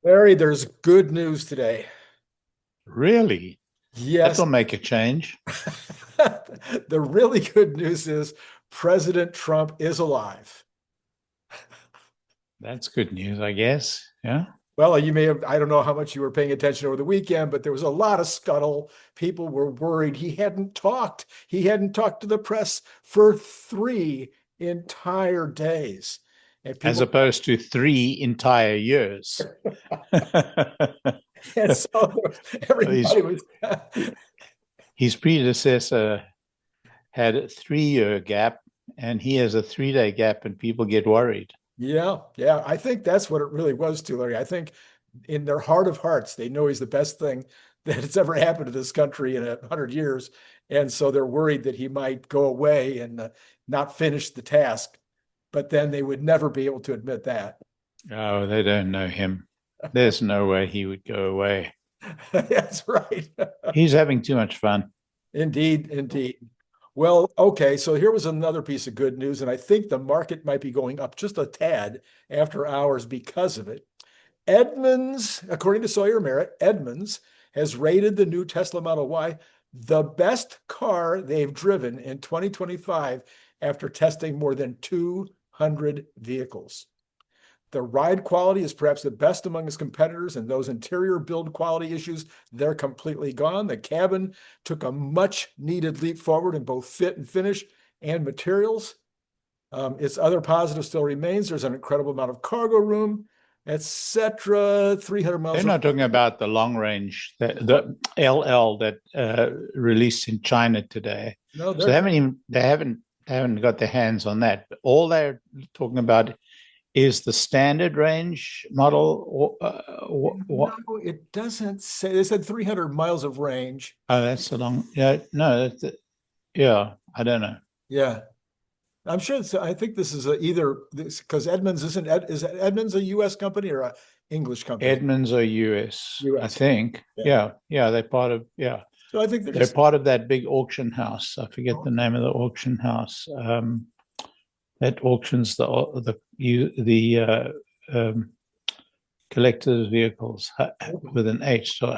Larry, there's good news today. Really? Yes. That'll make a change. The really good news is President Trump is alive. That's good news, I guess. Yeah. Well, you may have, I don't know how much you were paying attention over the weekend, but there was a lot of scuttle. People were worried he hadn't talked. He hadn't talked to the press for 3 entire days. And As people, opposed to 3 entire years. and so his, everybody was, his predecessor had a 3 year gap, and he has a 3 day gap, and people get worried. yeah. I think that's what it really was too, Larry. I think in their heart of hearts, they know he's the best thing that has ever happened to this country in 100 years. And so they're worried that he might go away and not finish the task. But then they would never be able to admit that. Oh, they don't know him. There's no way he would go away. That's right. He's having too much fun. Indeed. Well, okay, so here was another piece of good news, and I think the market might be going up just a tad after hours because of it. Edmunds, according to Sawyer Merritt, Edmunds has rated the new Tesla Model Y the best car they've driven in 2025 after testing more than 200 vehicles. The ride quality is perhaps the best among its competitors, and those interior build quality issues, they're completely gone. The cabin took a much needed leap forward in both fit and finish and materials. Its other positive still remains. There's an incredible amount of cargo room, etc. 300 miles. They're not talking about the long range, the LL that released in China today. No, So they haven't got their hands on that. But all they're talking about is the standard range model. no, it doesn't say. They said 300 miles of range. Oh, that's the long. Yeah, no, yeah, I don't know. Yeah, I'm sure. I think this is either this because Edmunds is Edmunds a U.S. company or a English company? Edmunds are US, I U.S. think. Yeah. Yeah, they're part of. Yeah, So I think they're they're just part of that big auction house. I forget the name of the auction house. That auctions the collectors' vehicles with an H. So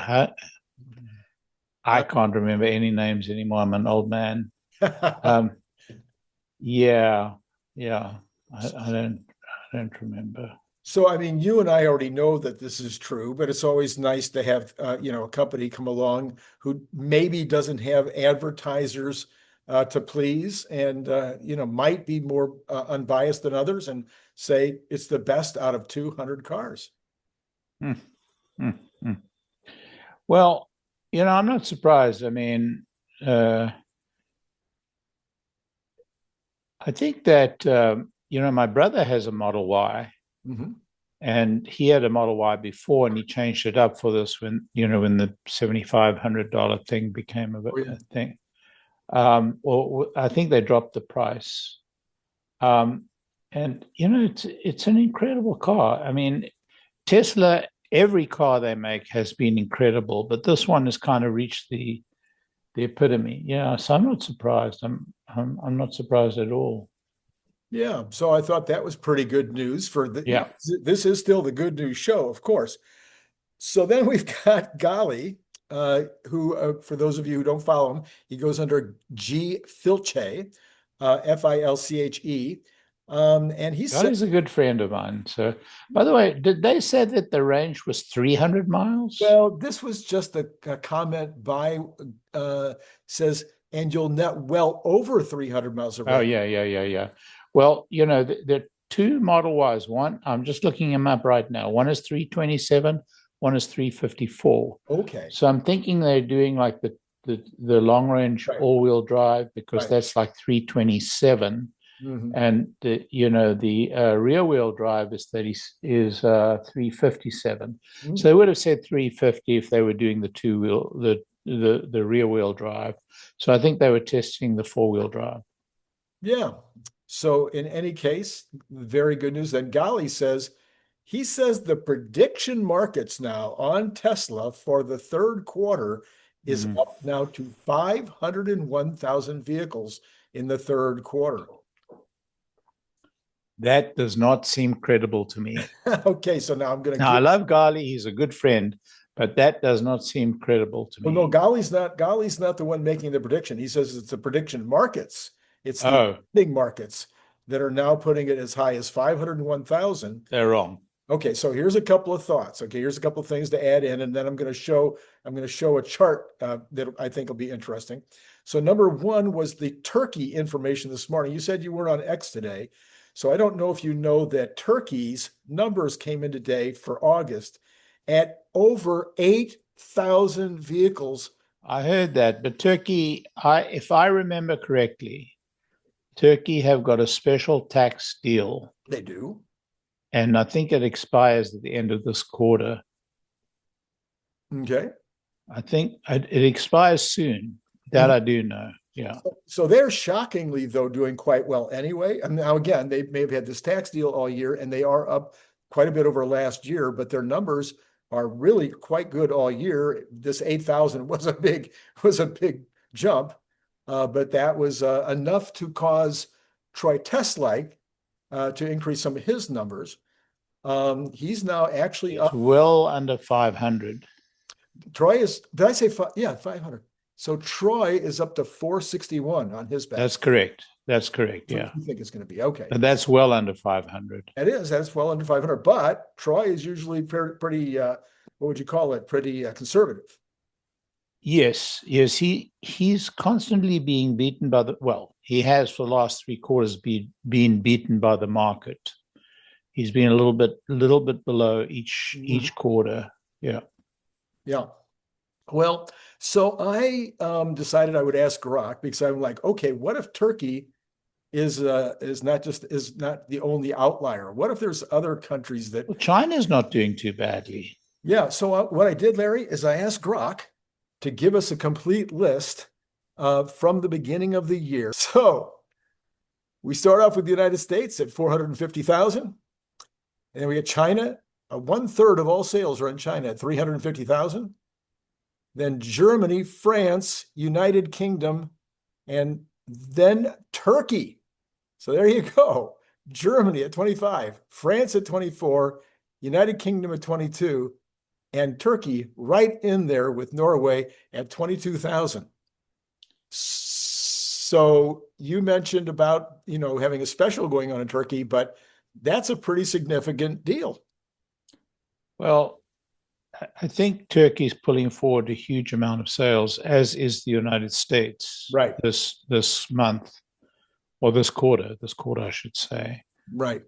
I can't remember any names anymore. I'm an old man. Um, yeah, yeah. I don't remember. So, I mean, you and I already know that this is true, but it's always nice to have, a company come along who maybe doesn't have advertisers to please and, might be more unbiased than others and say it's the best out of 200 cars. Hmm, hmm, hmm. Well, I'm not surprised. I mean, I think that my brother has a Model Y, Mhm. and he had a Model Y before, and he changed it up for this when the $7,500 thing became Oh, yeah. a thing. Well, I think they dropped the price. Um, and it's an incredible car. I mean, Tesla, every car they make has been incredible, but this one has kind of reached the epitome. Yeah, so I'm not surprised. I'm not surprised at all. Yeah. So I thought that was pretty good news for Yeah. this is still the good news show, of course. So then we've got Gali, who, for those of you who don't follow him, he goes under 𝐸𝐤𝐚𝐻E, Filche. And he God said, is a good friend of mine. So, by the way, did they say that the range was 300 miles? well, this was just a comment by, says, and you'll net well over 300 miles of Oh, range. yeah. Well, there are two Model Ys. One, I'm just looking them up right now. One is 327, one is 354. Okay. So I'm thinking they're doing like the long range Right. all-wheel drive, because Right. that's like 327. Mhm. And the rear wheel drive is 357. So Mhm. they would have said 350 if they were doing the two wheel the rear wheel drive. So I think they were testing the four-wheel drive. Yeah. So in any case, very good news. Then Gali says, he says the prediction markets now on Tesla for the third quarter is Mm. up now to 501,000 vehicles in the third quarter. That does not seem credible to me. Okay, so now I'm going to Now, I love Gali. He's a good friend, but that does not seem credible to me. Well, no, Ghali's not the one making the prediction. He says it's the prediction markets. It's the big markets that are now putting it as high as 501,000. They're wrong. Okay, so here's a couple of thoughts. Okay, here's a couple of things to add in, and then I'm going to show a chart that I think will be interesting. So number one was the Turkey information this morning. You said you weren't on X today, so I don't know if you know that Turkey's numbers came in today for August at over 8,000 vehicles. I heard that, but Turkey, if I remember correctly, Turkey have got a special tax deal. They do. And I think it expires at the end of this quarter. Okay. I think it expires soon. That I do know. Yeah. So they're shockingly, though, doing quite well anyway. And now, again, they may have had this tax deal all year, and they are up quite a bit over last year, but their numbers are really quite good all year. This 8,000 was a big jump, but that was enough to cause Troy Teslike to increase some of his numbers. He's now actually up well under 500. Troy is, did I say yeah, 500. So Troy is up to 461 on his back. That's correct. That's correct. Yeah. You think it's going to be okay. But that's well under 500. It is. That's well under 500. But Troy is usually pretty what would you call it? Pretty conservative. Yes. He's constantly being beaten by he has for the last 3 quarters been beaten by the market. He's been a little bit below each quarter. Yeah. Yeah. Well, so I decided I would ask Grok, because I'm like, okay, what if Turkey is not the only outlier? What if there's other countries that China's not doing too badly? Yeah. So what I did, Larry, is I asked Grok to give us a complete list from the beginning of the year. So we start off with the United States at 450,000. And then we get China, 1/3 of all sales are in China at 350,000. Then Germany, France, United Kingdom, and then Turkey. So there you go. Germany at 25, France at 24, United Kingdom at 22, and Turkey right in there with Norway at 22,000. So you mentioned about, having a special going on in Turkey, but that's a pretty significant deal. Well, I think Turkey's pulling forward a huge amount of sales, as is the United States. Right. This month, or this quarter, I should say. Right.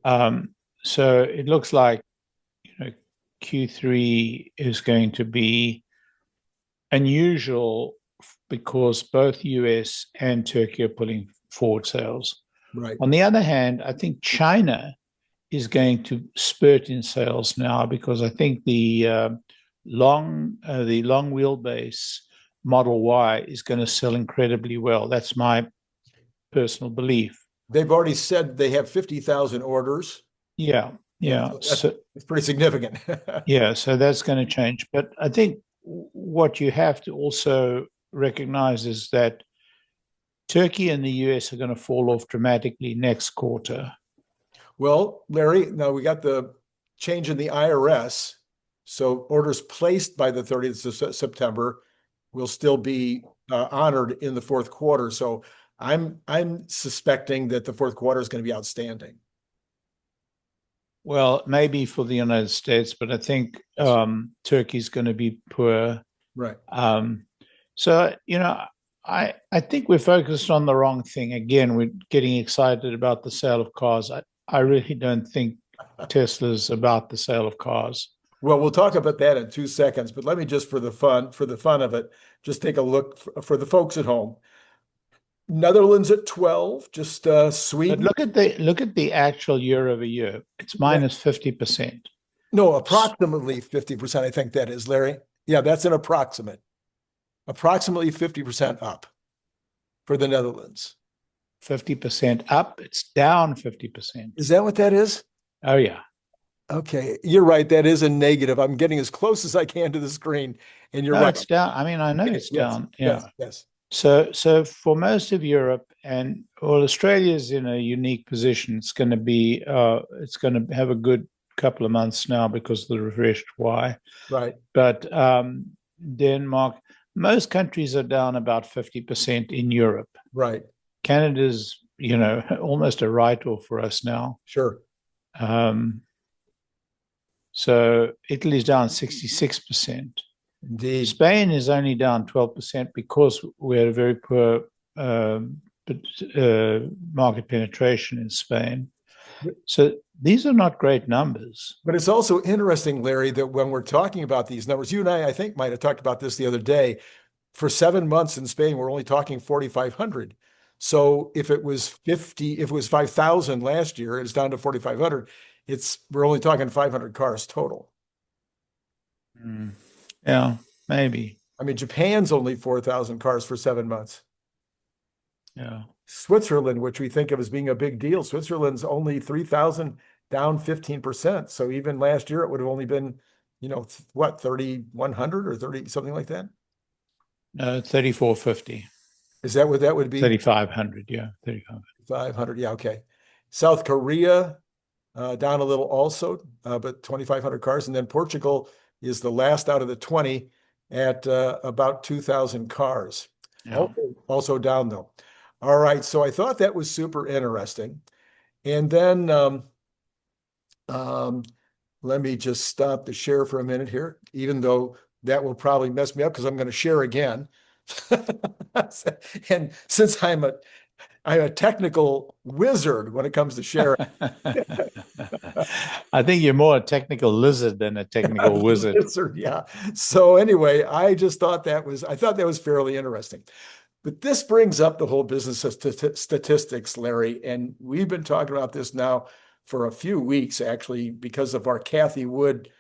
So it looks like, Q3 is going to be unusual because both US and Turkey are pulling forward sales. Right. On the other hand, I think China is going to spurt in sales now, because I think the long wheelbase Model Y is going to sell incredibly well. That's my personal belief. They've already said they have 50,000 orders. Yeah. So it's pretty significant. Yeah, so that's going to change. But I think what you have to also recognize is that Turkey and the US are going to fall off dramatically next quarter. Well, Larry, now we got the change in the IRS. So orders placed by the 30th of September will still be honored in the fourth quarter. So I'm suspecting that the fourth quarter is going to be outstanding. Well, maybe for the United States, but I think Turkey's going to be poor. Right. So, I think we're focused on the wrong thing. Again, we're getting excited about the sale of cars. I really don't think Tesla's about the sale of cars. Well, we'll talk about that in 2 seconds, but let me just, for the fun of it, just take a look for the folks at home. Netherlands at 12, just Sweden. But look at the actual year over year. It's minus 50%. No, approximately 50%. I think that is, Larry. Yeah, that's an approximate. Approximately 50% up for the Netherlands. 50% up. It's down 50%. Is that what that is? Oh yeah. Okay, you're right. That is a negative. I'm getting as close as I can to the screen, and you're right. It's down. I mean, I know it's down. Yeah. Yes. So for most of Europe, and well, Australia's in a unique position. It's going to have a good couple of months now because of the refreshed Y. Right. But Denmark, most countries are down about 50% in Europe. Right. Canada's, almost a write-off for us now. Sure. So Italy's down 66%. Indeed. Spain is only down 12% because we had a very poor market penetration in Spain. So these are not great numbers. But it's also interesting, Larry, that when we're talking about these numbers, you and I think, might have talked about this the other day. For 7 months in Spain, we're only talking 4,500. So if it was 5,000 last year, it's down to 4,500. We're only talking 500 cars total. Yeah, maybe. I mean, Japan's only 4,000 cars for 7 months. Yeah. Switzerland, which we think of as being a big deal, Switzerland's only 3,000, down 15%. So even last year, it would have only been, what, 3,100 or 30, something like that? 3,450. Is that what that would be? 3,500, yeah. 3,500, yeah, okay. South Korea, down a little also, but 2,500 cars. And then Portugal is the last out of the 20 at about 2,000 cars. Yeah. Also down though. All right, so I thought that was super interesting. And then let me just stop the share for a minute here, even though that will probably mess me up because I'm going to share again. And since I'm a technical wizard when it comes to sharing. I think you're more a technical lizard than a technical wizard. Yeah. So anyway, I thought that was fairly interesting. But this brings up the whole business of statistics, Larry, and we've been talking about this now for a few weeks, actually, because of our Kathy Wood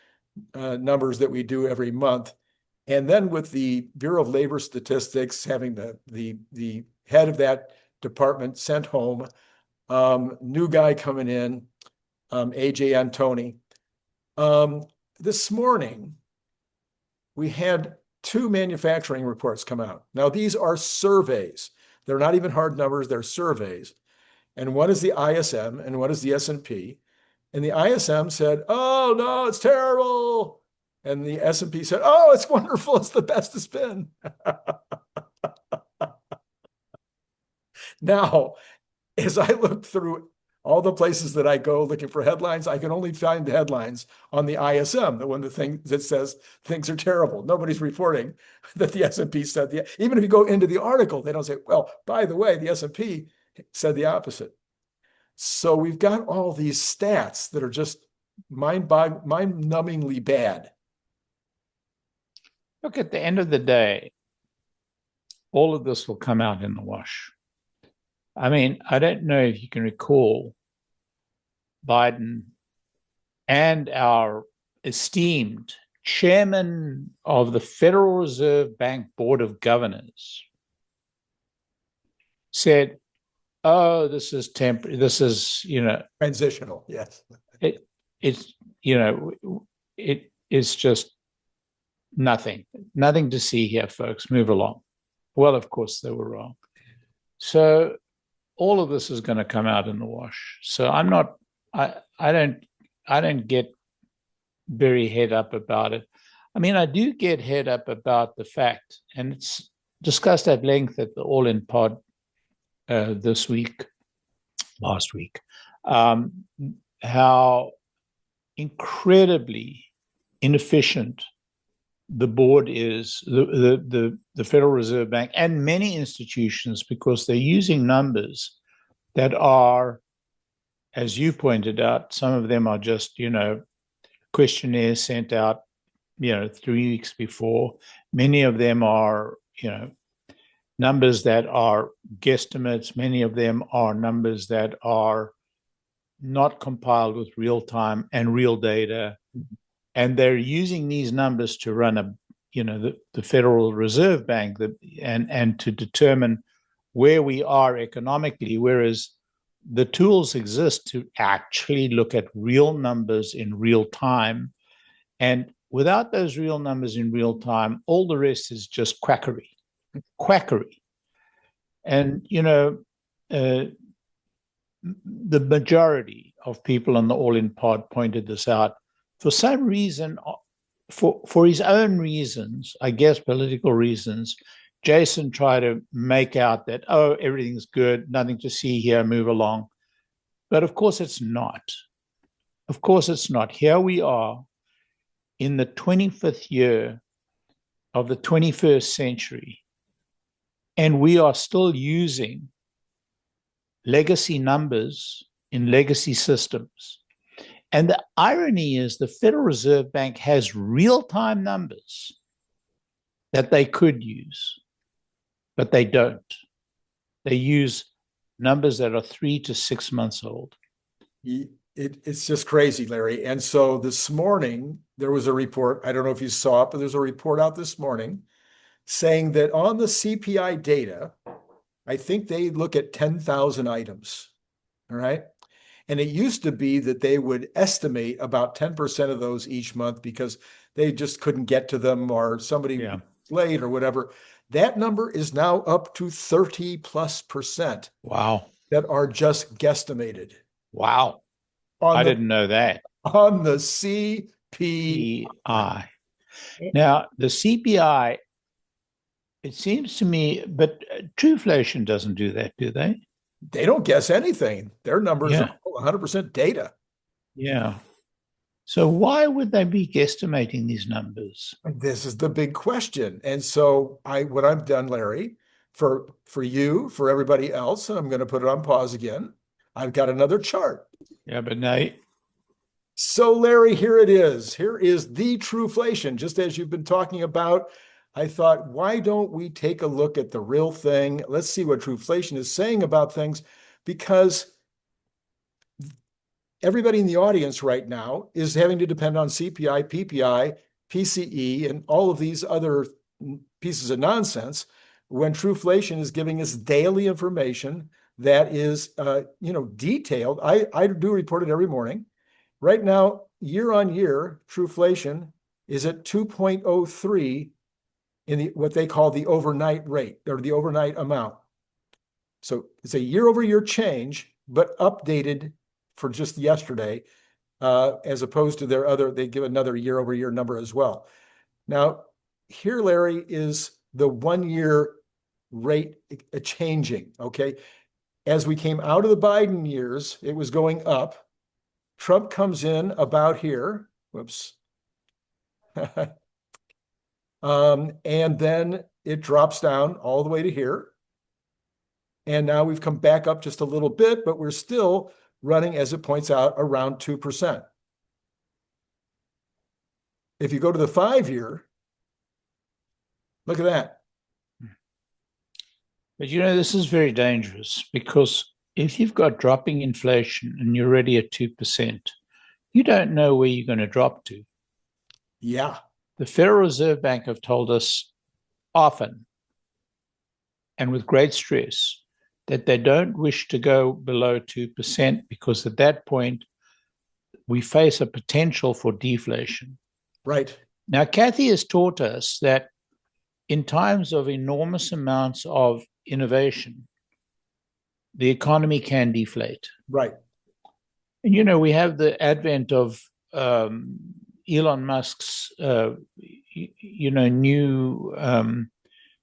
numbers that we do every month. And then with the Bureau of Labor Statistics having the head of that department sent home, new guy coming in, AJ Antoni. This morning, we had 2 manufacturing reports come out. Now, these are surveys. They're not even hard numbers, they're surveys. And one is the ISM and one is the S&P. And the ISM said, oh, no, it's terrible. And the S&P said, oh, it's wonderful. It's the best it's been. Now, as I look through all the places that I go looking for headlines, I can only find the headlines on the ISM, the one that says things are terrible. Nobody's reporting that the S&P said even if you go into the article, they don't say, well, by the way, the S&P said the opposite. So we've got all these stats that are just mind-numbingly bad. Look, at the end of the day, all of this will come out in the wash. I mean, I don't know if you can recall Biden and our esteemed chairman of the Federal Reserve Bank Board of Governors said, oh, this is temporary. This is, transitional. Yes. It's just nothing to see here, folks. Move along. Well, of course, they were wrong. So all of this is going to come out in the wash. So I don't get very head up about it. I mean, I do get head up about the fact, and it's discussed at length at the All In Pod last week, how incredibly inefficient the board is, the Federal Reserve Bank and many institutions, because they're using numbers that are, as you pointed out, some of them are just, questionnaires sent out, 3 weeks before. Many of them are, numbers that are guesstimates. Many of them are numbers that are not compiled with real time and real data. And they're using these numbers to run the Federal Reserve Bank and to determine where we are economically, whereas the tools exist to actually look at real numbers in real time. And without those real numbers in real time, all the rest is just quackery. And, the majority of people on the All-In Pod pointed this out. For some reason, for his own reasons, I guess political reasons, Jason tried to make out that, oh, everything's good, nothing to see here, move along. But of course it's not. Of course it's not. Here we are in the 25th year of the 21st century, and we are still using legacy numbers in legacy systems. And the irony is the Federal Reserve Bank has real-time numbers that they could use, but they don't. They use numbers that are 3 to 6 months old. It's just crazy, Larry. And so this morning, there was a report, I don't know if you saw it, but there's a report out this morning saying that on the CPI data, I think they look at 10,000 items, all right? And it used to be that they would estimate about 10% of those each month because they just couldn't get to them or somebody was late or whatever. That number is now up to 30+%. Wow. That are just guesstimated. Wow. I didn't know that. On the CPI. Now, the CPI, it seems to me, but Trueflation doesn't do that, do they? They don't guess anything. Their numbers are 100% data. Yeah. So why would they be guesstimating these numbers? This is the big question. And so what I've done, Larry, for you, for everybody else, and I'm going to put it on pause again, I've got another chart. Yeah, but now. So Larry, here it is. Here is the Trueflation, just as you've been talking about. I thought, why don't we take a look at the real thing? Let's see what Trueflation is saying about things, because everybody in the audience right now is having to depend on CPI, PPI, PCE, and all of these other pieces of nonsense when Trueflation is giving us daily information that is, detailed. I do report it every morning. Right now, year on year, Trueflation is at 2.03 in what they call the overnight rate or the overnight amount. So it's a year over year change, but updated for just yesterday, as opposed to they give another year over year number as well. Now, here, Larry, is the 1 year rate changing, okay? As we came out of the Biden years, it was going up. Trump comes in about here. Whoops. And then it drops down all the way to here. And now we've come back up just a little bit, but we're still running, as it points out, around 2%. If you go to the 5-year, look at that. But this is very dangerous, because if you've got dropping inflation and you're already at 2%, you don't know where you're going to drop to. Yeah. The Federal Reserve Bank have told us often, and with great stress, that they don't wish to go below 2%, because at that point, we face a potential for deflation. Right. Now, Kathy has taught us that in times of enormous amounts of innovation, the economy can deflate. Right. And, we have the advent of Elon Musk's, new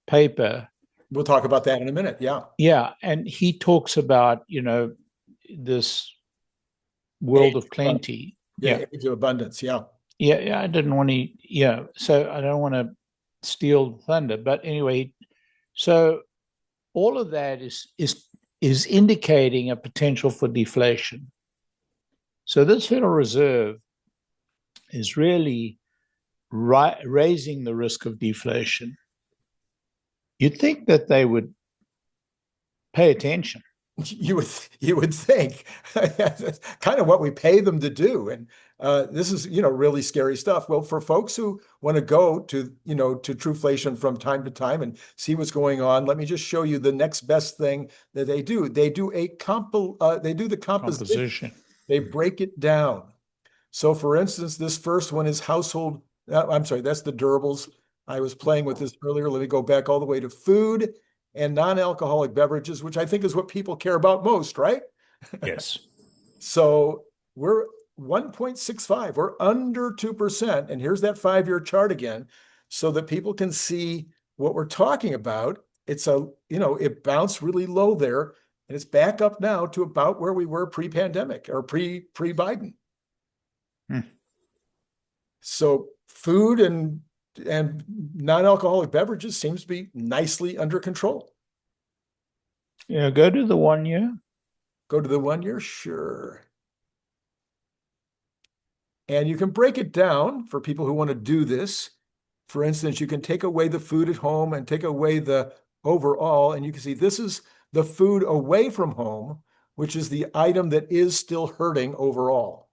paper. We'll talk about that in a minute. Yeah. Yeah. And he talks about, this world of plenty. Age of abundance. Yeah. Yeah. I didn't want to, so I don't want to steal thunder. But anyway, so all of that is indicating a potential for deflation. So this Federal Reserve is really raising the risk of deflation. You'd think that they would pay attention. You would think. That's kind of what we pay them to do. And this is, really scary stuff. Well, for folks who want to go to, to Trueflation from time to time and see what's going on, let me just show you the next best thing that they do. They do the composition. They break it down. So for instance, this first one is household. I'm sorry, that's the durables. I was playing with this earlier. Let me go back all the way to food. and non-alcoholic beverages, which I think is what people care about most, right? Yes. So we're 1.65. We're under 2%. And here's that 5-year chart again, so that people can see what we're talking about. It's it bounced really low there, and it's back up now to about where we were pre-pandemic or pre-Biden. So food and non-alcoholic beverages seems to be nicely under control. Yeah, go to the 1 year. Go to the 1 year, sure. And you can break it down for people who want to do this. For instance, you can take away the food at home and take away the overall, and you can see this is the food away from home, which is the item that is still hurting overall.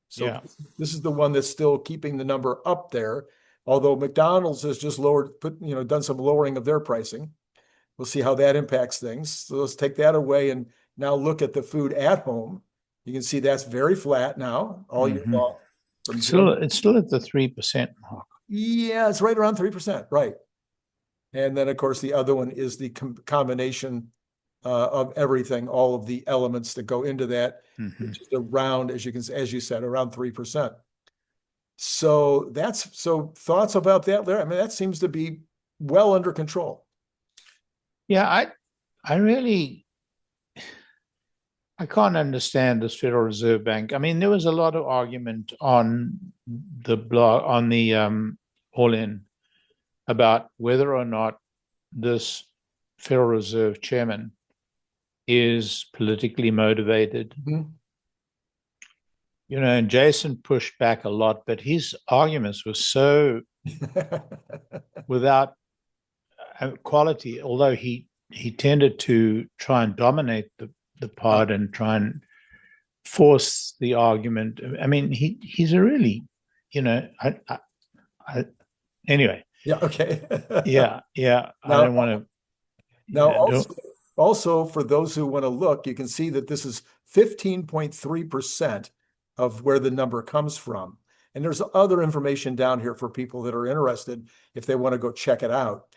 So Yeah. this is the one that's still keeping the number up there, although McDonald's has just done some lowering of their pricing. We'll see how that impacts things. So let's take that away and now look at the food at home. You can see that's very flat now all year long. It's still at the 3% mark. Yeah, it's right around 3%, right. And then, of course, the other one is the combination of everything, all of the elements that go into that, which is around, as you said, around 3%. So thoughts about that, Larry? I mean, that seems to be well under control. Yeah, I can't understand this Federal Reserve Bank. I mean, there was a lot of argument on the blog, on the All-In, about whether or not this Federal Reserve chairman is politically motivated. And Jason pushed back a lot, but his arguments were so without quality, although he tended to try and dominate the pod and try and force the argument. I mean, he's a really, anyway. Yeah. Okay. Yeah. I don't want to. Now, also for those who want to look, you can see that this is 15.3% of where the number comes from. And there's other information down here for people that are interested if they want to go check it out.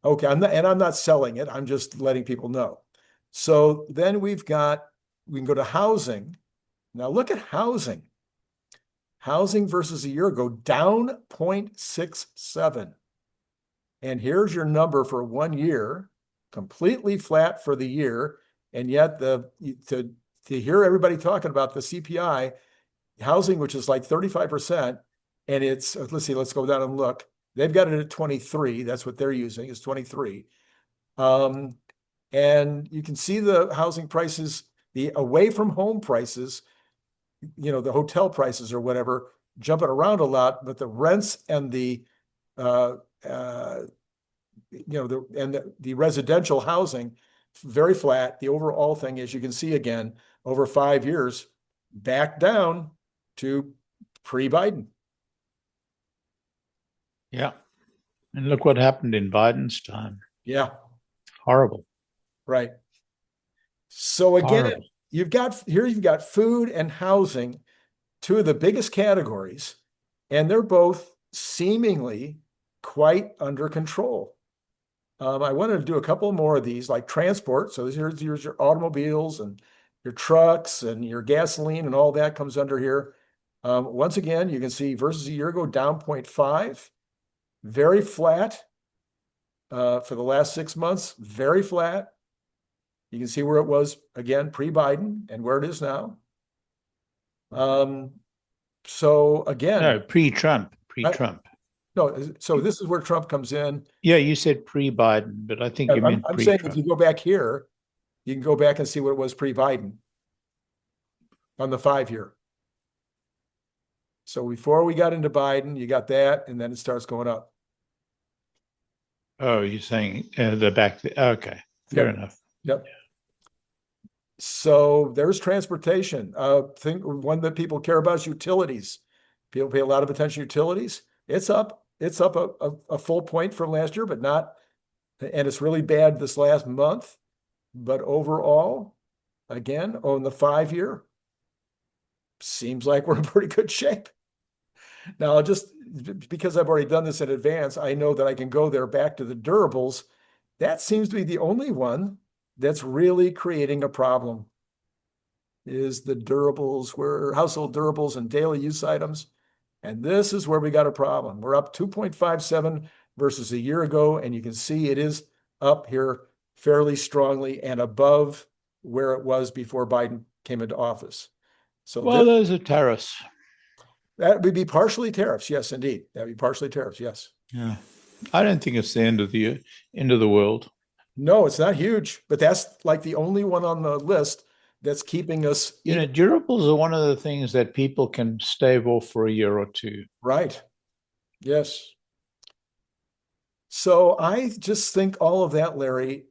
Okay, I'm not selling it. I'm just letting people know. So then we can go to housing. Now look at housing. Housing versus a year ago, down 0.67. And here's your number for 1 year, completely flat for the year. And yet to hear everybody talking about the CPI, housing, which is like 35%, and it's, let's go down and look. They've got it at 23. That's what they're using, is 23. And you can see the housing prices, the away from home prices, the hotel prices or whatever, jumping around a lot, but the rents and the residential housing, very flat. The overall thing, as you can see again, over 5 years, back down to pre-Biden. Yeah. And look what happened in Biden's time. Yeah. Horrible. Right. So again, Horrible. you've got food and housing, two of the biggest categories, and they're both seemingly quite under control. I wanted to do a couple more of these, like transport. So here's your automobiles and your trucks and your gasoline and all that comes under here. Once again, you can see versus a year ago, down 0.5, very flat for the last 6 months, very flat. You can see where it was, again, pre-Biden and where it is now. So again. No, pre-Trump. No, so this is where Trump comes in. Yeah, you said pre-Biden, but I think you meant I'm pre-Trump. saying if you go back here, you can go back and see what it was pre-Biden on the 5-year. So before we got into Biden, you got that, and then it starts going up. Oh, you're saying the back. Okay, fair enough. Yep. So there's transportation. One that people care about is utilities. People pay a lot of attention to utilities. It's up a full point from last year, but not, and it's really bad this last month. But overall, again, on the 5-year, seems like we're in pretty good shape. Now, just because I've already done this in advance, I know that I can go there back to the durables That seems to be the only one that's really creating a problem, is the durables, where household durables and daily use items. And this is where we got a problem. We're up 2.57 versus a year ago, and you can see it is up here fairly strongly and above where it was before Biden came into office. So Well, those are tariffs. that would be partially tariffs. Yes, indeed. That would be partially tariffs. Yes. Yeah. I don't think it's the end of the world. No, it's not huge, but that's like the only one on the list that's keeping us. You know, durables are one of the things that people can stave off for a year or two. Right. Yes. So I just think all of that, Larry,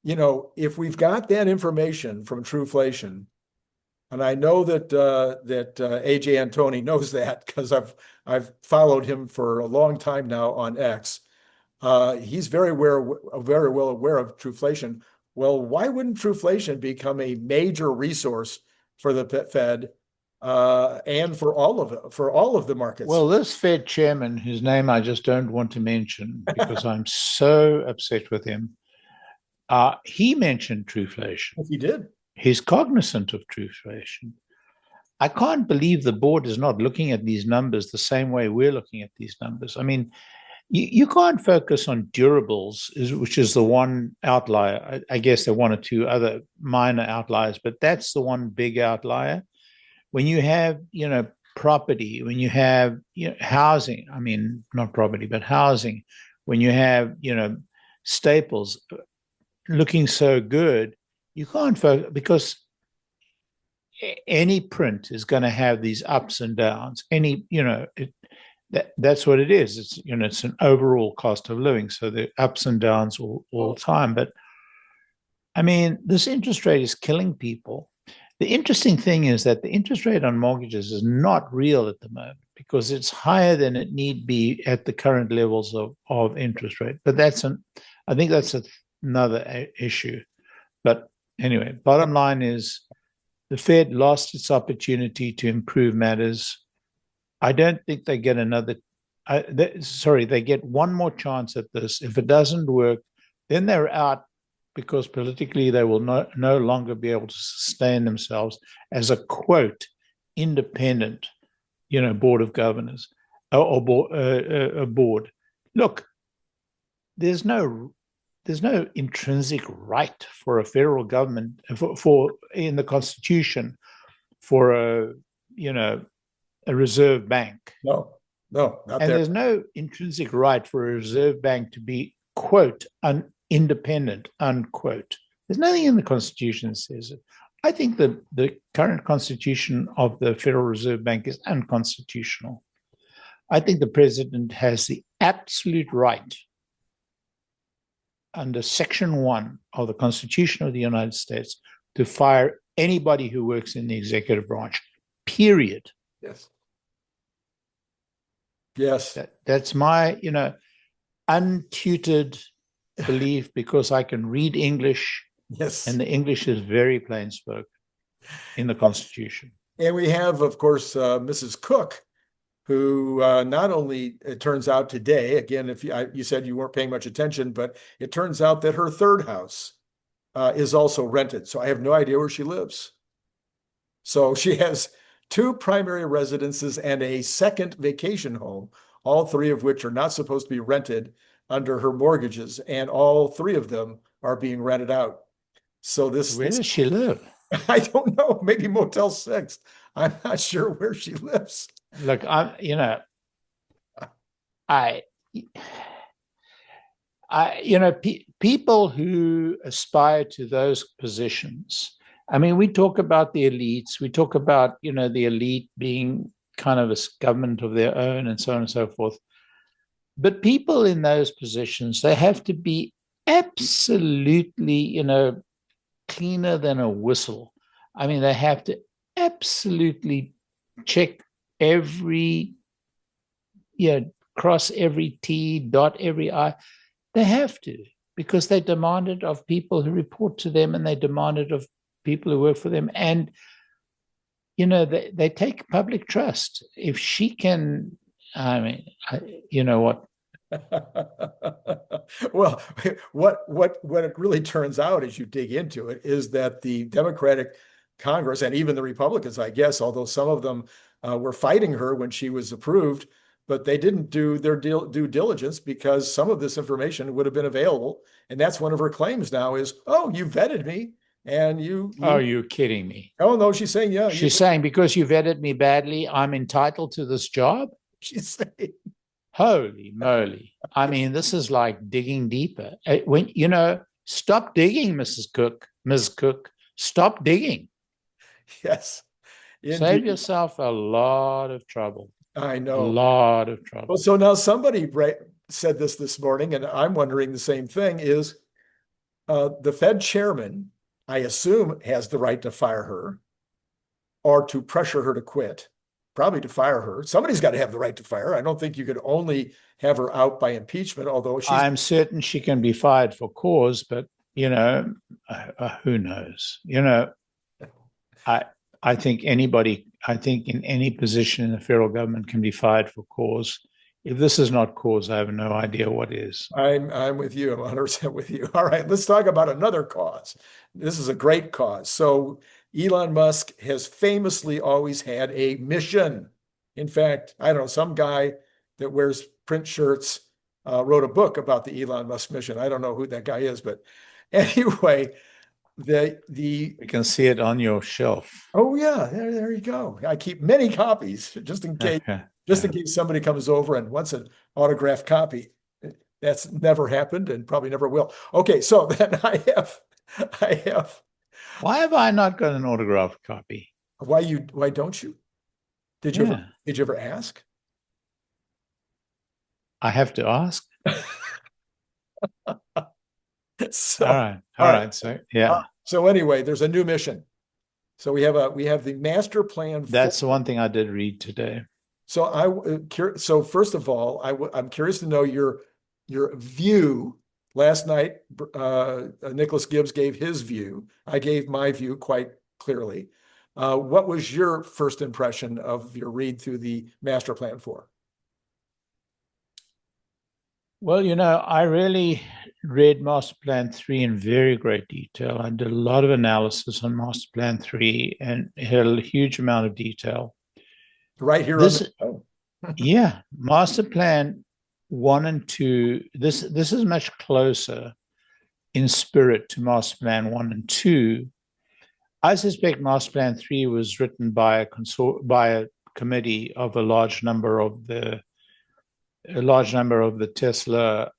if we've got that information from Trueflation, and I know that AJ Antoni knows that because I've followed him for a long time now on X. He's very well aware of Trueflation. Well, why wouldn't Trueflation become a major resource for the Fed and for all of the markets? Well, this Fed chairman, whose name I just don't want to mention because I'm so upset with him, he mentioned Trueflation. He did. He's cognizant of Trueflation. I can't believe the board is not looking at these numbers the same way we're looking at these numbers. I mean, you can't focus on durables, which is the one outlier. I guess there are one or two other minor outliers, but that's the one big outlier. When you have, property, when you have housing, I mean, not property, but housing, when you have, staples looking so good, you can't focus because any print is going to have these ups and downs. That's what it is. It's an overall cost of living. So the ups and downs all the time. But I mean, this interest rate is killing people. The interesting thing is that the interest rate on mortgages is not real at the moment because it's higher than it need be at the current levels of interest rate. But I think that's another issue. But anyway, bottom line is the Fed lost its opportunity to improve matters. I don't think they get they get one more chance at this. If it doesn't work, then they're out because politically they will no longer be able to sustain themselves as a, quote, independent, board of governors or board. Look, there's no intrinsic right for a federal government for in the Constitution for a reserve bank. No, not and there. There's no intrinsic right for a reserve bank to be, quote, independent, unquote. There's nothing in the Constitution that says it. I think the current constitution of the Federal Reserve Bank is unconstitutional. I think the president has the absolute right under Section 1 of the Constitution of the United States to fire anybody who works in the executive branch, period. Yes. Yes. That's my, untutored belief because I can read English. Yes. And the English is very plain spoken in the Constitution. And we have, of course, Mrs. Cook, who not only, it turns out today, again, if you said you weren't paying much attention, but it turns out that her third house is also rented. So I have no idea where she lives. So she has two primary residences and a second vacation home, all three of which are not supposed to be rented under her mortgages. And all three of them are being rented out. So where does she live? I don't know. Maybe Motel 6. I'm not sure where she lives. Look, people who aspire to those positions. I mean, we talk about the elites. We talk about, the elite being kind of a government of their own and so on and so forth. But people in those positions, they have to be absolutely, cleaner than a whistle. I mean, they have to absolutely check cross every T, dot every I. They have to, because they demand it of people who report to them and they demand it of people who work for them. And, they take public trust. If she can, I mean, you know what? Well, what it really turns out as you dig into it is that the Democratic Congress and even the Republicans, I guess, although some of them were fighting her when she was approved, but they didn't do their due diligence because some of this information would have been available. And that's one of her claims now is, oh, you vetted me and Oh, you're kidding me. oh no, she's saying, yeah, She's saying because you vetted me badly, I'm entitled to this job? she's saying, Holy moly. I mean, this is like digging deeper. When, stop digging, Ms. Cook. Stop digging. yes, Save indeed. yourself a lot of trouble. I A know. lot of trouble. Well, so now somebody said this morning, and I'm wondering the same thing, is the Fed chairman, I assume, has the right to fire her or to pressure her to quit, probably to fire her. Somebody's got to have the right to fire her. I don't think you could only have her out by impeachment, although I'm certain she can be fired for cause, but, who knows? I think in any position in the federal government can be fired for cause. If this is not cause, I have no idea what is. I'm with you. I'm 100% with you. All right, let's talk about another cause. This is a great cause. So Elon Musk has famously always had a mission. In fact, I don't know, some guy that wears print shirts wrote a book about the Elon Musk mission. I don't know who that guy is, but anyway, We can see it on your shelf. oh yeah, there you go. I keep many copies just in case. Okay. Just in case somebody comes over and wants an autographed copy. That's never happened and probably never will. Okay, so then I have. Why have I not got an autographed copy? Why don't you? Did you ever ask? I have to ask. So, all right. So yeah. So anyway, there's a new mission. So we have the master plan. That's the one thing I did read today. So first of all, I'm curious to know your view. Last night, Nicholas Gibbs gave his view. I gave my view quite clearly. What was your first impression of your read through the master plan 4? Well, I really read Master Plan 3 in very great detail. I did a lot of analysis on Master Plan 3 and had a huge amount of detail. Right here yeah, Master Plan 1 and 2, this is much closer in spirit to Master Plan 1 and 2. I suspect Master Plan 3 was written by a committee of a large number of the Tesla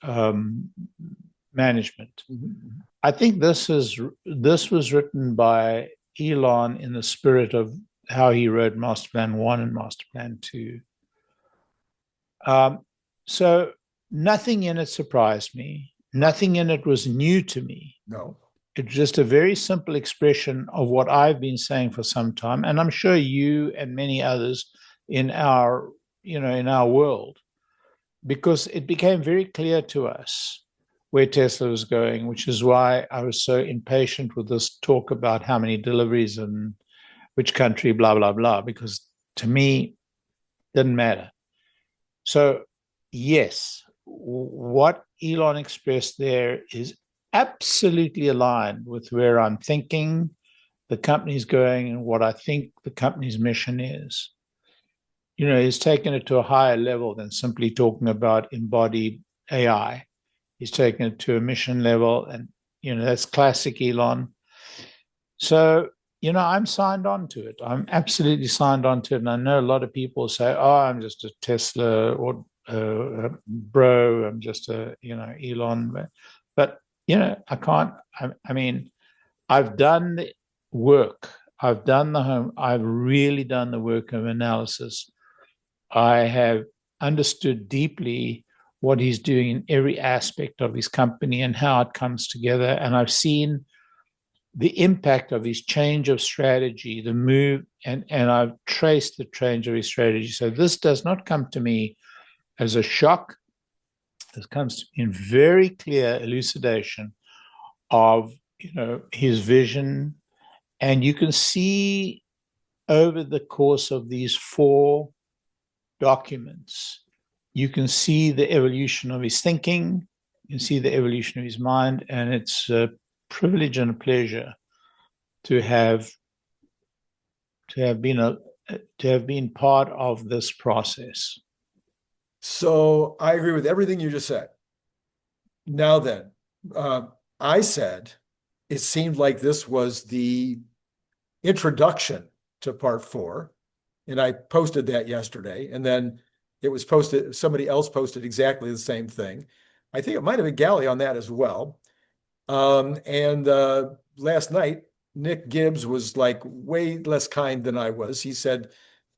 management. Mm-hmm. I think this was written by Elon in the spirit of how he wrote Master Plan 1 and Master Plan 2. So nothing in it surprised me. Nothing in it was new to me. No. It's just a very simple expression of what I've been saying for some time. And I'm sure you and many others in our world, because it became very clear to us where Tesla was going, which is why I was so impatient with this talk about how many deliveries and which country, blah, blah, blah, because to me, it didn't matter. So, yes, what Elon expressed there is absolutely aligned with where I'm thinking the company's going and what I think the company's mission is. He's taken it to a higher level than simply talking about embodied AI. He's taken it to a mission level, and, that's classic Elon. So, I'm signed on to it. I'm absolutely signed on to it. And I know a lot of people say, oh, I'm just a Tesla or bro, I'm just a, Elon. But, I can't, I mean, I've done the work. I've really done the work of analysis. I have understood deeply what he's doing in every aspect of his company and how it comes together. And I've seen the impact of his change of strategy, the move, and I've traced the change of his strategy. So this does not come to me as a shock. This comes to me in very clear elucidation of, his vision. And you can see over the course of these 4 documents you can see the evolution of his thinking, you can see the evolution of his mind, and it's a privilege and a pleasure to have been part of this process. So I agree with everything you just said. Now then, I said it seemed like this was the introduction to part 4, and I posted that yesterday, and then it was posted, somebody else posted exactly the same thing. I think it might have been Galley on that as well. And last night, Nick Gibbs was like way less kind than I was. He said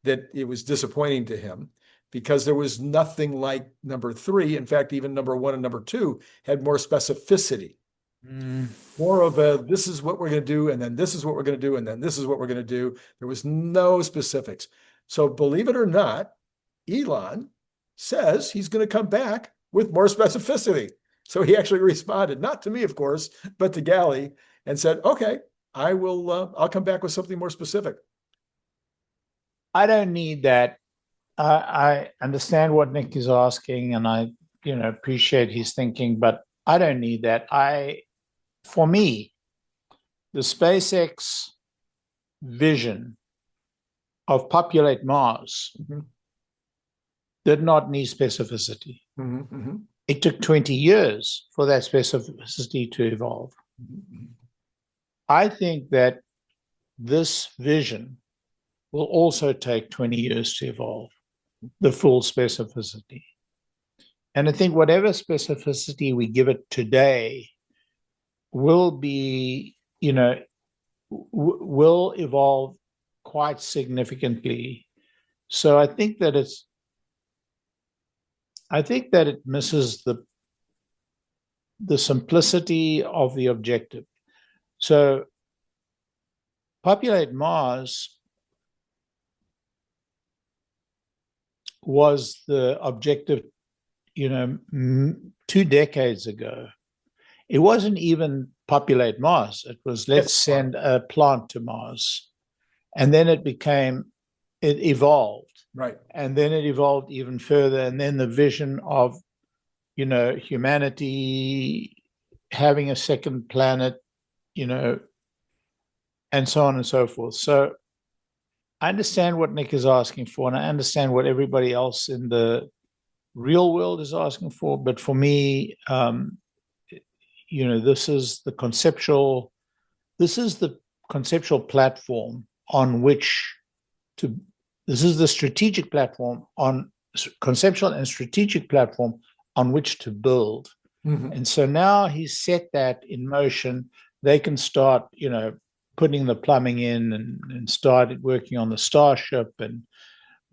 that it was disappointing to him because there was nothing like number 3. In fact, even number 1 and number 2 had more specificity. More of a, this is what we're going to do, and then this is what we're going to do, and then this is what we're going to do. There was no specifics. So believe it or not, Elon says he's going to come back with more specificity. So he actually responded, not to me, of course, but to Galley, and said, okay, I'll come back with something more specific. I don't need that. I understand what Nick is asking, and I, appreciate his thinking, but I don't need that. For me, the SpaceX vision of populate Mars did not need specificity. It took 20 years for that specificity to evolve. I think that this vision will also take 20 years to evolve, the full specificity. And I think whatever specificity we give it today will be, will evolve quite significantly. So I think that it misses the simplicity of the objective. So populate Mars was the objective, 2 decades ago. It wasn't even populate Mars. It was let's send a plant to Mars. And then it evolved. Right. And then it evolved even further. And then the vision of, humanity having a second planet, and so on and so forth. So I understand what Nick is asking for, and I understand what everybody else in the real world is asking for. But for me, this is the conceptual platform on which this is the strategic platform conceptual and strategic platform on which to build. And so now he's set that in motion. They can start, putting the plumbing in and start working on the Starship and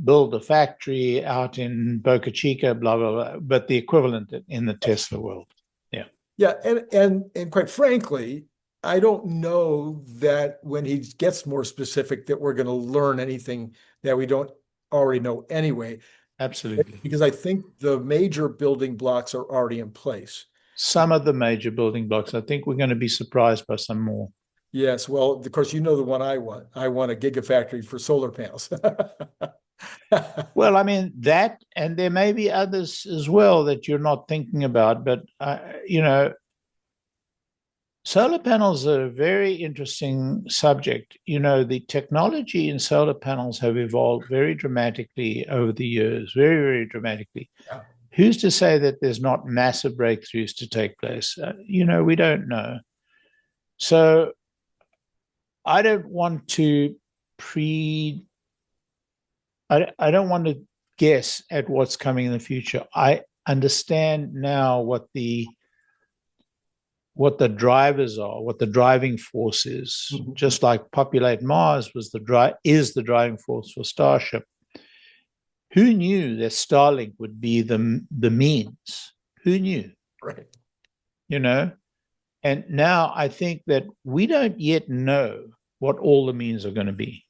build a factory out in Boca Chica, blah, blah, blah, but the equivalent in the Tesla world. Yeah. Yeah. And quite frankly, I don't know that when he gets more specific that we're going to learn anything that we don't already know anyway. Absolutely. Because I think the major building blocks are already in place. Some of the major building blocks. I think we're going to be surprised by some more. Yes. Well, of course, the one I want. I want a gigafactory for solar panels. Well, I mean, that, and there may be others as well that you're not thinking about, but, solar panels are a very interesting subject. The technology in solar panels have evolved very dramatically over the years, very, very dramatically. Yeah. Who's to say that there's not massive breakthroughs to take place? We don't know. So I don't want to I don't want to guess at what's coming in the future. I understand now what the drivers are, what the driving force is. Just like populate Mars is the driving force for Starship. Who knew that Starlink would be the means? Who knew? Right. And now I think that we don't yet know what all the means are going to be.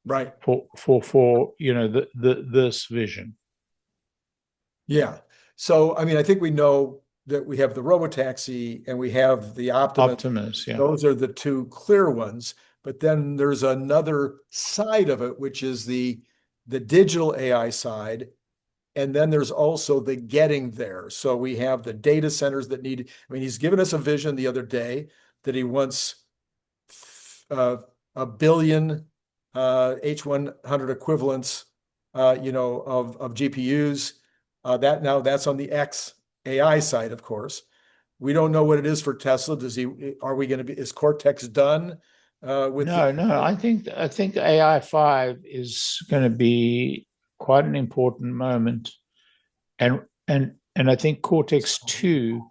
Right. For this vision. Yeah. So I mean, I think we know that we have the robotaxi and we have the Optimus. Yeah. Those are the 2 clear ones. But then there's another side of it, which is the digital AI side, And then there's also the getting there. So we have the data centers that need, I mean, he's given us a vision the other day that he wants 1 billion H100 equivalents, of GPUs. That's on the XAI side, of course. We don't know what it is for Tesla. Is Cortex done with No, I think AI5 is going to be quite an important moment. And I think Cortex 2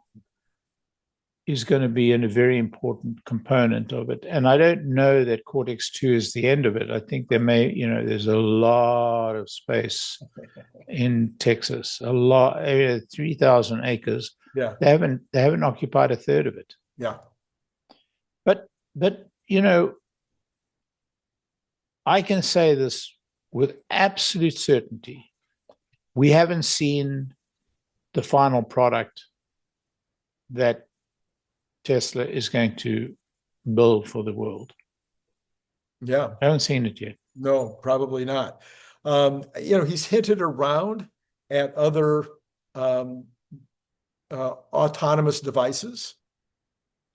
is going to be a very important component of it. And I don't know that Cortex 2 is the end of it. I think there's a lot of space in Texas, a lot, 3,000 acres. Yeah. They haven't occupied a third of it. Yeah. But I can say this with absolute certainty. We haven't seen the final product that Tesla is going to build for the world. Yeah. I haven't seen it yet. No, probably not. He's hinted around at other autonomous devices.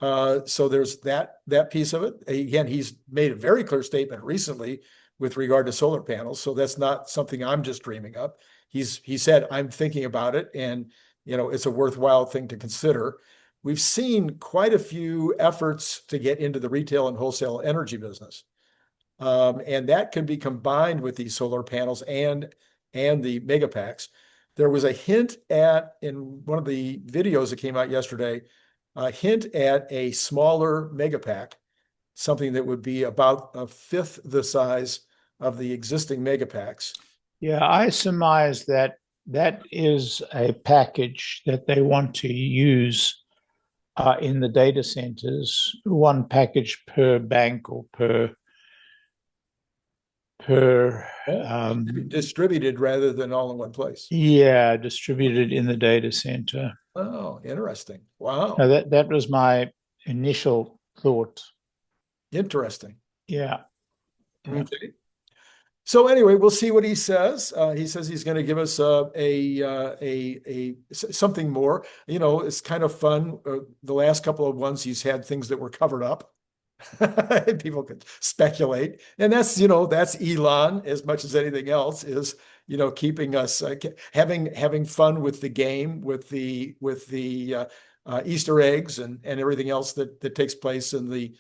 So there's that piece of it. Again, he's made a very clear statement recently with regard to solar panels. So that's not something I'm just dreaming up. He said, I'm thinking about it, and it's a worthwhile thing to consider. We've seen quite a few efforts to get into the retail and wholesale energy business. And that can be combined with these solar panels and the megapacks. There was a hint in one of the videos that came out yesterday, a hint at a smaller megapack, something that would be about 1/5 the size of the existing megapacks. Yeah, I surmise that is a package that they want to use in the data centers, one package per bank or per distributed rather than all in one place. Yeah, distributed in the data center. Oh, interesting. Wow. Now that was my initial thought. Interesting. Yeah. Okay. So anyway, we'll see what he says. He says he's going to give us something more. It's kind of fun. The last couple of ones, he's had things that were covered up. People could speculate, and that's Elon as much as anything else is keeping us having fun with the game, with the Easter eggs and everything else that takes place in the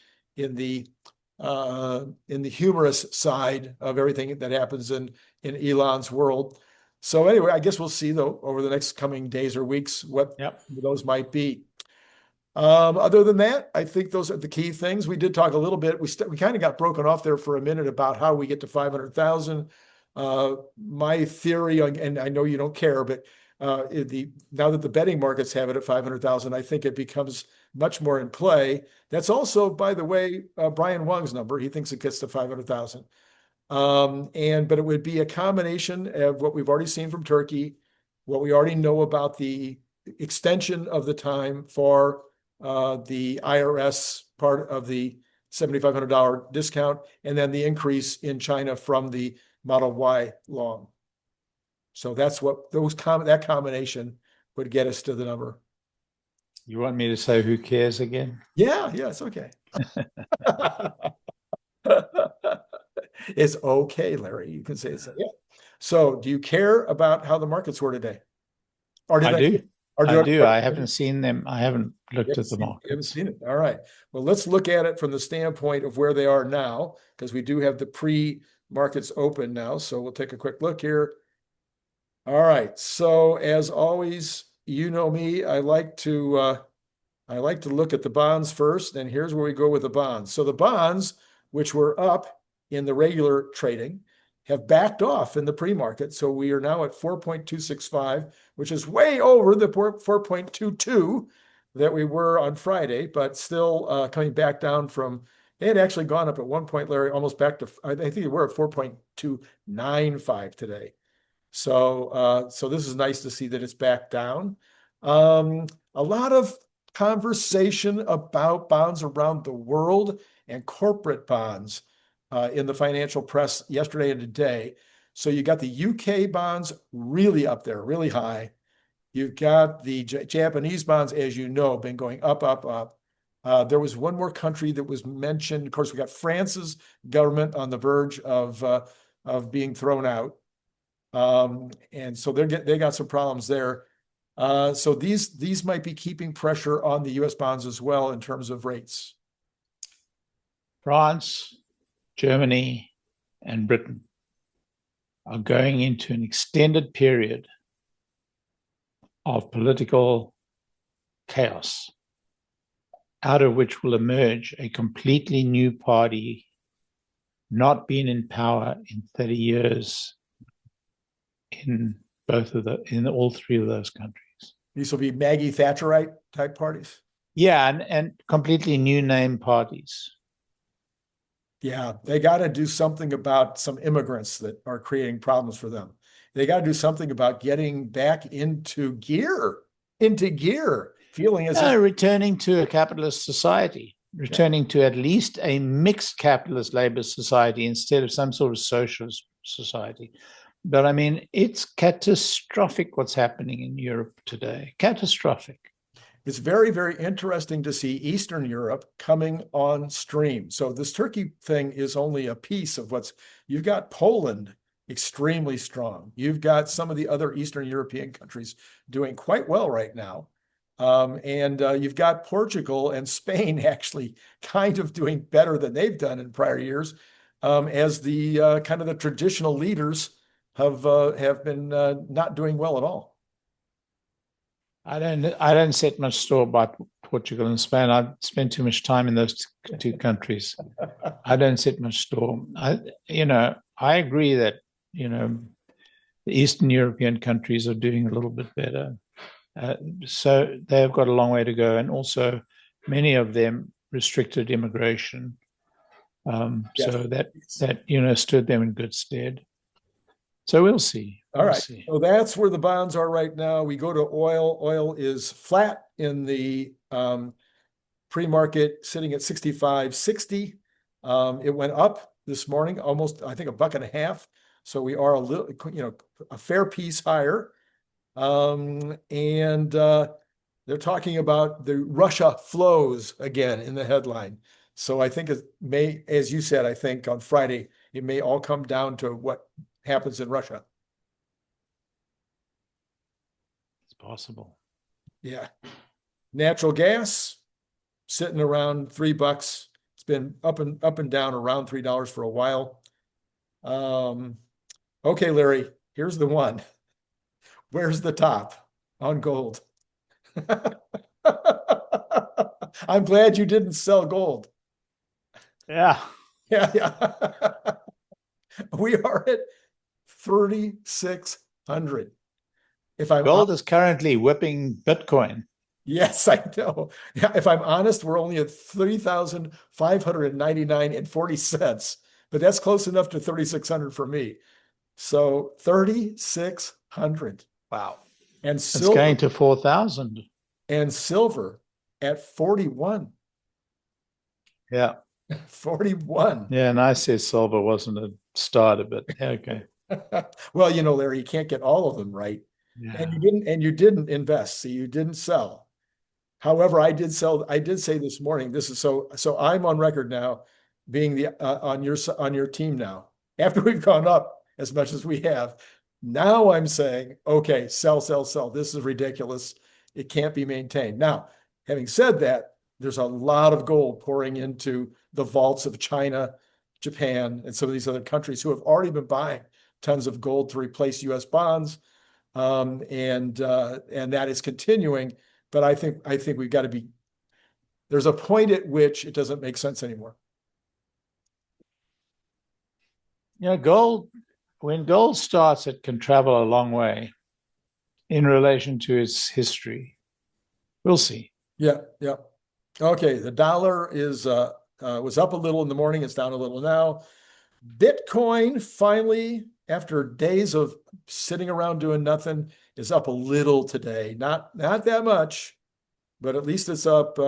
humorous side of everything that happens in Elon's world. So anyway, I guess we'll see though over the next coming days or weeks what those might be. Other than that, I think those are the key things. We did talk a little bit. We kind of got broken off there for a minute about how we get to 500,000. My theory, and I know you don't care, but now that the betting markets have it at 500,000, I think it becomes much more in play. That's also, by the way, Brian Wong's number. He thinks it gets to 500,000. But it would be a combination of what we've already seen from Turkey, what we already know about the extension of the time for the IRS part of the $7,500 discount, and then the increase in China from the Model Y long. So that's what that combination would get us to the number. You want me to say who cares again? Yeah, it's okay. It's okay, Larry. You can say it. Yeah. So do you care about how the markets were today? Or did I do. I do. I haven't seen them. I haven't looked at the market. You haven't seen it. All right. Well, let's look at it from the standpoint of where they are now, because we do have the pre-markets open now. So we'll take a quick look here. All right. So as always, you know me, I like to look at the bonds first, and here's where we go with the bonds. So the bonds, which were up in the regular trading, have backed off in the pre-market. So we are now at 4.265, which is way over the 4.22 that we were on Friday, but still coming back down from, they had actually gone up at one point, Larry, almost back to, I think we're at 4.295 today. So this is nice to see that it's back down. A lot of conversation about bonds around the world and corporate bonds in the financial press yesterday and today. So you got the UK bonds really up there, really high. You've got the Japanese bonds, as you know, been going up, up, up. There was one more country that was mentioned. Of course, we got France's government on the verge of being thrown out. And so they got some problems there. So these might be keeping pressure on the US bonds as well in terms of rates. France, Germany, and Britain are going into an extended period of political chaos, out of which will emerge a completely new party, not been in power in 30 years in all three of those countries. These will be Maggie Thatcherite type parties. Yeah, and completely new name parties. Yeah, they got to do something about some immigrants that are creating problems for them. They got to do something about getting back into gear, feeling as if returning to a capitalist society, returning to at least a mixed capitalist labor society instead of some sort of socialist society. But I mean, it's catastrophic what's happening in Europe today. Catastrophic. It's very, very interesting to see Eastern Europe coming on stream. So this Turkey thing is only a piece of you've got Poland extremely strong. You've got some of the other Eastern European countries doing quite well right now. And you've got Portugal and Spain actually kind of doing better than they've done in prior years, as the kind of the traditional leaders have been not doing well at all. I don't set much store by Portugal and Spain. I've spent too much time in those two countries. I don't set much store. I agree that, the Eastern European countries are doing a little bit better. So they've got a long way to go. And also many of them restricted immigration. Yes. So that stood them in good stead. So we'll see. All right. So that's where the bonds are right now. We go to oil. Oil is flat in the pre-market, sitting at 65.60. It went up this morning, almost, I think, $1.50. So we are a little, a fair piece higher. And they're talking about the Russia flows again in the headline. So I think it may, as you said, I think on Friday, it may all come down to what happens in Russia. It's possible. Yeah. Natural gas sitting around $3. It's been up and down around $3 for a while. Okay, Larry, here's the one. Where's the top on gold? I'm glad you didn't sell gold. Yeah. Yeah. We are at 3,600. Gold is currently whipping Bitcoin. Yes, I know. Yeah, if I'm honest, we're only at 3,599.40, but that's close enough to 3,600 for me. So 3,600. Wow. And silver, it's going to 4,000. And silver at 41. Yeah. 41. Yeah, and I said silver wasn't a starter, but okay. Well, Larry, you can't get all of them right. Yeah. And you didn't invest. So you didn't sell. However, I did say this morning, this is so I'm on record now being the on your team now. After we've gone up as much as we have, now I'm saying, okay, sell. This is ridiculous. It can't be maintained. Now, having said that, there's a lot of gold pouring into the vaults of China, Japan, and some of these other countries who have already been buying tons of gold to replace U.S. bonds, and that is continuing. But I think we've got to be. There's a point at which it doesn't make sense anymore. Gold. When gold starts, it can travel a long way in relation to its history. We'll see. Yeah. Okay, the dollar was up a little in the morning. It's down a little now. Bitcoin finally, after days of sitting around doing nothing, is up a little today. Not that much, but at least it's up.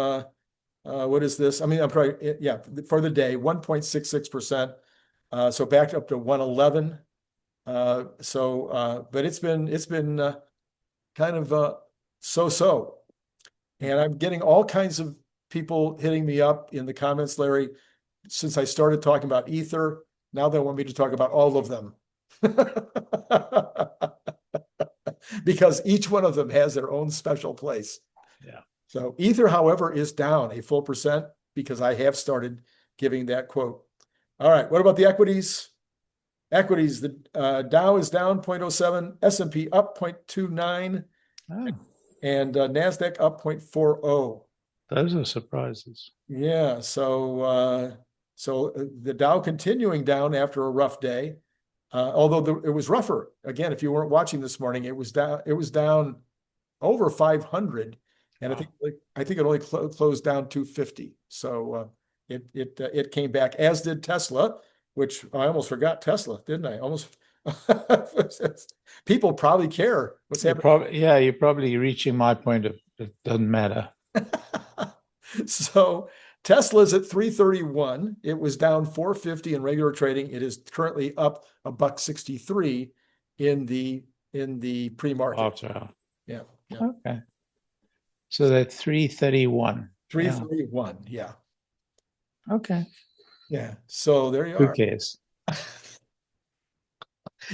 What is this? I mean, I'm probably, for the day, 1.66%. So back up to 111. But it's been kind of so-so. And I'm getting all kinds of people hitting me up in the comments, Larry, since I started talking about Ether. Now they want me to talk about all of them. Because each one of them has their own special place. Yeah. So Ether, however, is down a full percent because I have started giving that quote. All right, what about the equities? Equities, the Dow is down 0.07, S&P up 0.29, Oh, and NASDAQ up 0.40. those are surprises. Yeah, so the Dow continuing down after a rough day, although it was rougher. Again, if you weren't watching this morning, it was down over 500, and Wow. I think it only closed down 250. So it came back, as did Tesla, which I almost forgot Tesla, didn't I? Almost. People probably care what's happening. You're probably reaching my point of it doesn't matter. So Tesla's at 331. It was down 450 in regular trading. It is currently up $1.63 in the pre-market. After. Yeah. Okay. So that's 331. 331. Yeah. Okay. Yeah. So there you Who are. cares?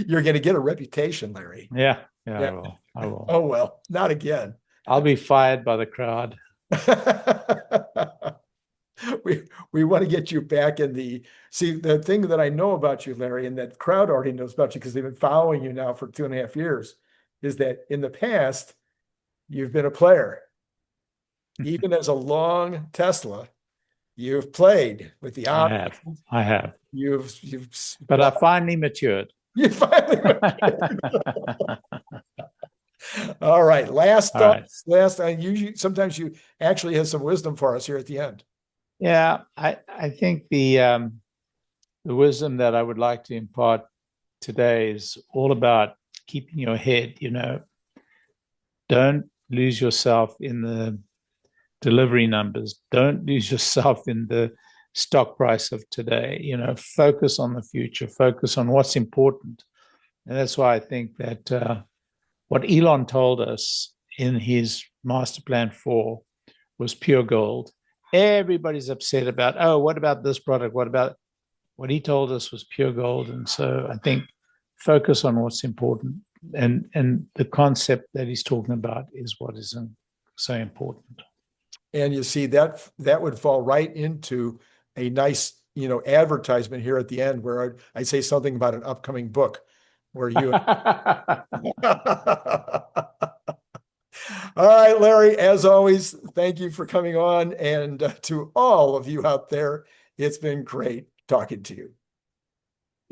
You're going to get a reputation, Larry. Yeah. Yeah. I will. Oh, well, not again. I'll be fired by the crowd. We want to get you back in the thing that I know about you, Larry, and that crowd already knows about you because they've been following you now for 2.5 years, is that in the past, you've been a player. Even as a long Tesla, you've played with the options. I have. But I finally matured. You finally. All right. Last thoughts. Usually, sometimes you actually have some wisdom for us here at the end. Yeah, I think the wisdom that I would like to impart today is all about keeping your head. Don't lose yourself in the delivery numbers. Don't lose yourself in the stock price of today. Focus on the future. Focus on what's important. And that's why I think that what Elon told us in his Master Plan 4 was pure gold. Everybody's upset about, oh, what about this product? What he told us was pure gold. And so I think focus on what's important. And the concept that he's talking about is what is so important. And you see that would fall right into a nice, advertisement here at the end where I say something about an upcoming book where you. All right, Larry, as always, thank you for coming on. And to all of you out there, it's been great talking to you.